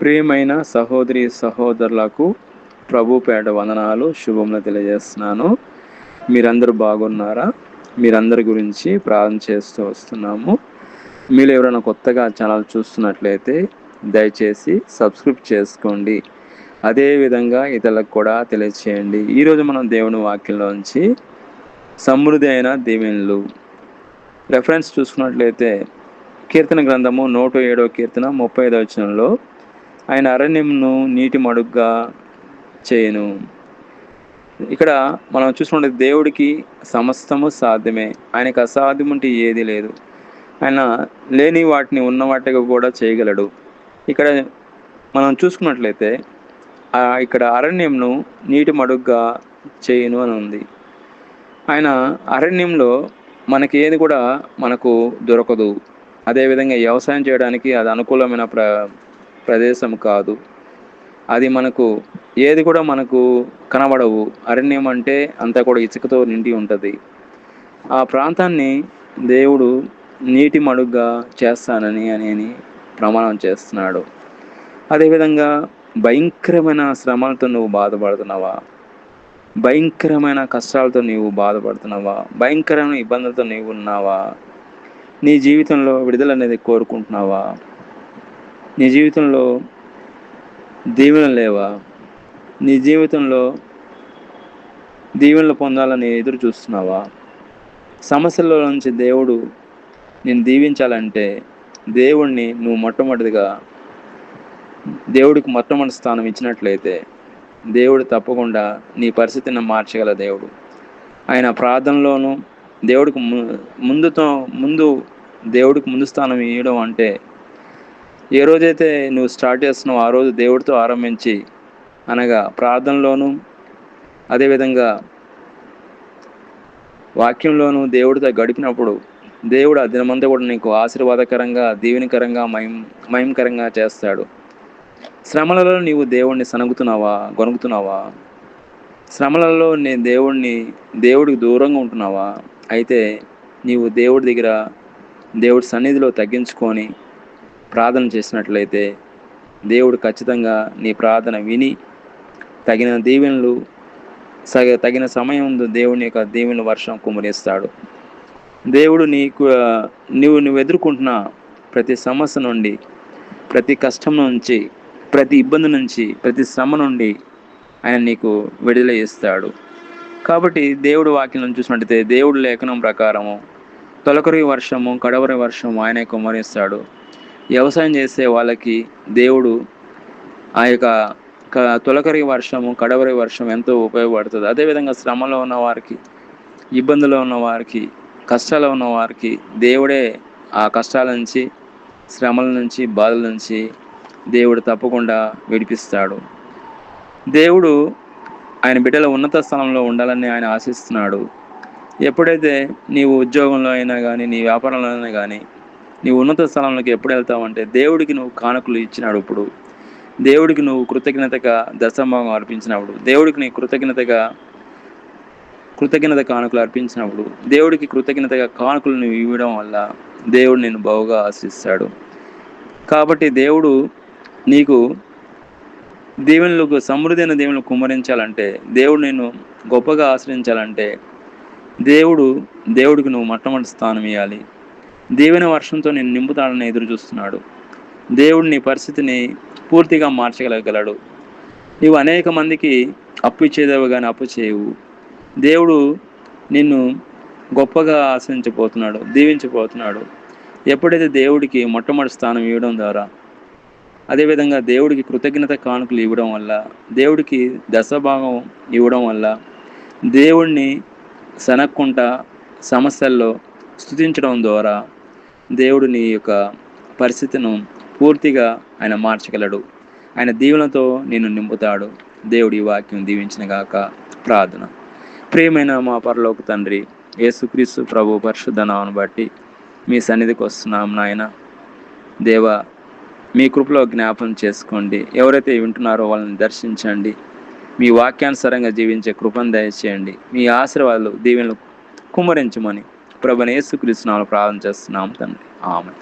ప్రియమైన సహోదరి సహోదరులకు ప్రభు పేట వందనాలు శుభములు తెలియజేస్తున్నాను. మీరందరూ బాగున్నారా? మీరందరి గురించి ప్రార్థన చేస్తూ వస్తున్నాము. మీరు ఎవరైనా కొత్తగా ఛానల్ చూస్తున్నట్లయితే దయచేసి సబ్స్క్రైబ్ చేసుకోండి. అదేవిధంగా ఇతరులకు కూడా తెలియచేయండి. ఈరోజు మనం దేవుని వాక్యంలోంచి సమృద్ధి అయిన దీవెనలు రెఫరెన్స్ చూసుకున్నట్లయితే కీర్తన గ్రంథము 107వ కీర్తన 35వ వచనంలో ఆయన అరణ్యమును నీటి మడుగ్గా చేయను. ఇక్కడ మనం చూసుకుంటే దేవుడికి సమస్తము సాధ్యమే. ఆయనకు అసాధ్యం అంటే ఏది లేదు. ఆయన లేని వాటిని ఉన్న వాటిగా కూడా చేయగలడు. ఇక్కడ మనం చూసుకున్నట్లయితే ఇక్కడ అరణ్యంను నీటి మడుగ్గా చేయను అని ఉంది. ఆయన అరణ్యంలో మనకి ఏది కూడా మనకు దొరకదు. అదేవిధంగా వ్యవసాయం చేయడానికి అది అనుకూలమైన ప్రదేశం కాదు. అది మనకు ఏది కూడా మనకు కనబడవు. అరణ్యం అంటే అంతా కూడా ఇసుకతో నిండి ఉంటుంది. ఆ ప్రాంతాన్ని దేవుడు నీటి మడుగ్గా చేస్తానని అని ప్రమాణం చేస్తున్నాడు. అదేవిధంగా భయంకరమైన శ్రమలతో నువ్వు బాధపడుతున్నావా? భయంకరమైన కష్టాలతో నీవు బాధపడుతున్నావా? భయంకరమైన ఇబ్బందులతో నీవు ఉన్నావా? నీ జీవితంలో విడుదల అనేది కోరుకుంటున్నావా? నీ జీవితంలో దీవెన లేవా? నీ జీవితంలో దీవెనలు పొందాలని ఎదురు చూస్తున్నావా? సమస్యల్లో నుంచి దేవుడు నేను దీవించాలంటే దేవుడిని నువ్వు దేవుడికి మొట్టమొదటి స్థానం ఇచ్చినట్లయితే దేవుడు తప్పకుండా నీ పరిస్థితిని మార్చగల దేవుడు. ఆయన ప్రార్థనలోనూ దేవుడికి దేవుడికి ముందు స్థానం ఇవ్వడం అంటే ఏ రోజైతే నువ్వు స్టార్ట్ చేస్తున్నావు ఆ రోజు దేవుడితో ఆరంభించి, అనగా ప్రార్థనలోనూ అదేవిధంగా వాక్యంలోనూ దేవుడితో గడిపినప్పుడు దేవుడు ఆ దినమంతా కూడా నీకు ఆశీర్వాదకరంగా, దీవెనకరంగా, మహిమకరంగా చేస్తాడు. శ్రమలలో నీవు దేవుడిని గొనుగుతున్నావా? శ్రమలలో దేవుడికి దూరంగా ఉంటున్నావా? అయితే నీవు దేవుడి సన్నిధిలో తగ్గించుకొని ప్రార్థన చేసినట్లయితే దేవుడు ఖచ్చితంగా నీ ప్రార్థన విని తగిన దీవెనలు తగిన సమయం దేవుని యొక్క దీవెనల వర్షం కుమ్మరిస్తాడు. దేవుడు నువ్వు ఎదుర్కొంటున్న ప్రతి సమస్య నుండి, ప్రతి కష్టం నుంచి, ప్రతి ఇబ్బంది నుంచి, ప్రతి శ్రమ నుండి ఆయన నీకు విడుదల ఇస్తాడు. కాబట్టి దేవుడు వాక్యం చూసినట్టయితే దేవుడు లేఖనం ప్రకారము తొలకరి వర్షము, కడవరి వర్షము ఆయనే కుమ్మరిస్తాడు. వ్యవసాయం చేసే వాళ్ళకి దేవుడు ఆ యొక్క తొలకరి వర్షము, కడవరి వర్షం ఎంతో ఉపయోగపడుతుంది. అదేవిధంగా శ్రమలో ఉన్న వారికి, ఇబ్బందులో ఉన్న వారికి, కష్టాల్లో ఉన్న వారికి దేవుడే ఆ కష్టాల నుంచి, శ్రమల నుంచి, బాధల నుంచి దేవుడు తప్పకుండా విడిపిస్తాడు. దేవుడు ఆయన బిడ్డల ఉన్నత స్థానంలో ఉండాలని ఆయన ఆశిస్తున్నాడు. ఎప్పుడైతే నీవు ఉద్యోగంలో అయినా కానీ, నీ వ్యాపారంలో అయినా కానీ నీవు ఉన్నత స్థలంలోకి ఎప్పుడు వెళ్తావంటే దేవుడికి నువ్వు కానుకలు ఇచ్చినాడు. ఇప్పుడు దేవుడికి నువ్వు కృతజ్ఞతగా దశమభాగం అర్పించినప్పుడు, దేవుడికి నీ కృతజ్ఞత కానుకలు అర్పించినప్పుడు, దేవుడికి కృతజ్ఞతగా కానుకలు నువ్వు ఇవ్వడం వల్ల దేవుడు నిన్ను బహుగా ఆశిస్తాడు. కాబట్టి దేవుడు నీకు సమృద్ధి అయిన దీవెనలు కుమ్మరించాలంటే, దేవుడు నిన్ను గొప్పగా ఆశ్రయించాలంటే దేవుడికి నువ్వు మొట్టమొదటి స్థానం ఇవ్వాలి. దీవెన వర్షంతో నేను నింపుతాడని ఎదురు చూస్తున్నాడు. దేవుడు నీ పరిస్థితిని పూర్తిగా మార్చగలగలడు. నీవు అనేక మందికి అప్పు ఇచ్చేదేవు కానీ అప్పు చేయవు. దేవుడు నిన్ను గొప్పగా ఆశ్రయించబోతున్నాడు, దీవించబోతున్నాడు. ఎప్పుడైతే దేవుడికి మొట్టమొదటి స్థానం ఇవ్వడం ద్వారా, అదేవిధంగా దేవుడికి కృతజ్ఞత కానుకలు ఇవ్వడం వల్ల, దేవుడికి దశభాగం ఇవ్వడం వల్ల, దేవుడిని సనక్కుంటా సమస్యల్లో స్తుతించడం ద్వారా దేవుడు నీ యొక్క పరిస్థితిని పూర్తిగా ఆయన మార్చగలడు. ఆయన దీవెనతో నిన్ను నింపుతాడు. దేవుడి వాక్యం దీవించిన గాక. ప్రార్థన. ప్రియమైన మా పరలోక తండ్రి, యేసుక్రీస్తు ప్రభు పరిశుద్ధ నామమును బట్టి మీ సన్నిధికి వస్తున్నాం నాయన. దేవా, మీ కృపలో జ్ఞాపం చేసుకోండి. ఎవరైతే వింటున్నారో వాళ్ళని దర్శించండి. మీ వాక్యానుసారంగా జీవించే కృపను దయచేయండి. మీ ఆశీర్వాదాలు, దీవెనలు కుమ్మరించమని ప్రభువైన యేసుక్రీస్తు నామములో ప్రార్థన చేస్తున్నాం తండ్రి. ఆమేన్.